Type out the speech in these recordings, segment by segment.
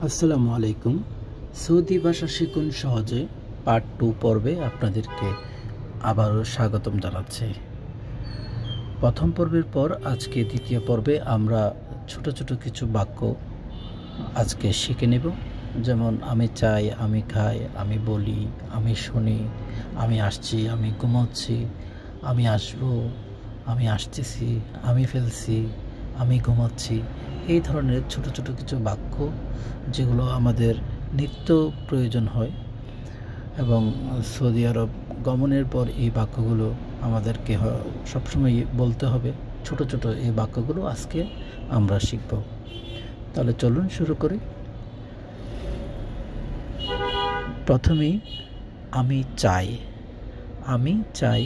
আসসালামু আলাইকুম। সৌদি ভাষা শিখুন সহজে পার্ট 2 পর্বে আপনাদেরকে আবারও স্বাগতম জানাচ্ছি। প্রথম পর্বের পর আজকে দ্বিতীয় পর্বে আমরা ছোট ছোট কিছু বাক্য আজকে শিখে নেব। যেমন আমি চাই, আমি খাই, আমি বলি, আমি শুনি, আমি আসছি, আমি ঘুমাচ্ছি, আমি আসবো, আমি আসতেছি, আমি ফেলছি, আমি ঘুমাচ্ছি। এই ধরনের ছোট ছোট কিছু বাক্য যেগুলো আমাদের নিত্য প্রয়োজন হয় এবং সৌদি আরব গমনের পর এই বাক্যগুলো আমাদেরকে সবসময় বলতে হবে। ছোট ছোট এই বাক্যগুলো আজকে আমরা শিখব। তাহলে চলুন শুরু করি। প্রথমেই আমি চাই। আমি চাই,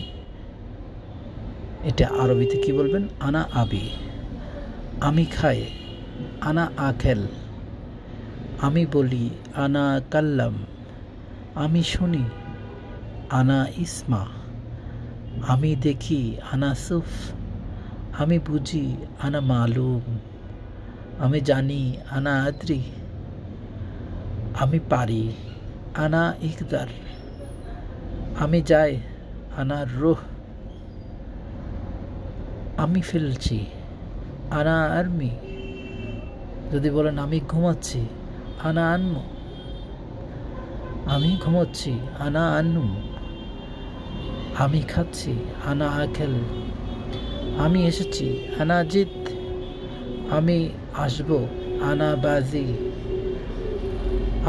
এটা আরবিতে কি বলবেন? আনা আবি। আমি খাই, আনা আকেল। আমি বলি, আনা কাল্লাম। আমি শুনি, আনা ইসমা। আমি দেখি, আনা সুফ। আমি বুঝি, আনা মালুম। আমি জানি, আনা আদ্রি। আমি পারি, আনা ইকদার। আমি যাই, আনা রুহ। আমি ফেলছি, আনা আর্মি। যদি বলেন আমি ঘুমাচ্ছি, আনা আনমু। আমি ঘুমাচ্ছি, আনা আন্নুম। আমি খাচ্ছি, আনা আকেল। আমি এসেছি, আনা জিত। আমি আসবো, আনা বাজি।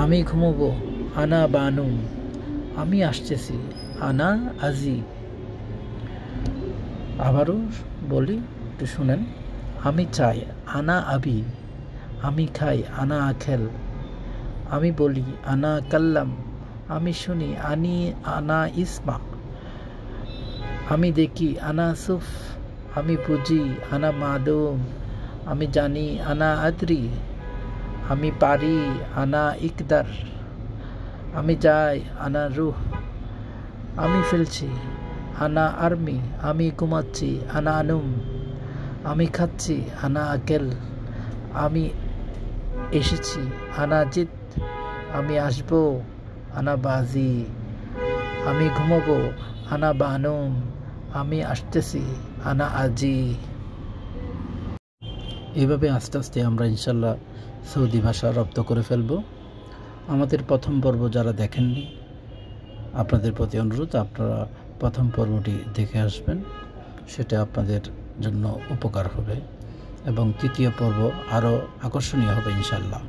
আমি ঘুমোবো, আনা বানুম। আমি আসতেছি, আনা আজি। আবারও বলি, একটু শুনেন। আমি চাই, আনা আবি। আমি খাই, আনা আকেল। আমি বলি, আনা কাল্লাম। আমি শুনি, আনা ইসমা। আমি দেখি, আনা সুফ। আমি বুঝি, আনা মালুম। আমি জানি, আনা আদ্রি। আমি পারি, আনা ইকদার। আমি যাই, আনা রুহ। আমি ফেলছি, আনা আর্মি। আমি ঘুমাচ্ছি, আনা আনুম। আমি খাচ্ছি, আনা আকেল। আমি এসেছি, আনা জিত। আমি আসবো, আনা বাজি। আমি ঘুমাবো, আনা বানুম। আমি আসতেছি, আনা আজি। এভাবে আস্তে আস্তে আমরা ইনশাল্লাহ সৌদি ভাষা রপ্ত করে ফেলব। আমাদের প্রথম পর্ব যারা দেখেননি, আপনাদের প্রতি অনুরোধ, আপনারা প্রথম পর্বটি দেখে আসবেন। সেটা আপনাদের জন্য উপকার হবে এবং তৃতীয় পর্ব আরও আকর্ষণীয় হবে ইনশাল্লাহ।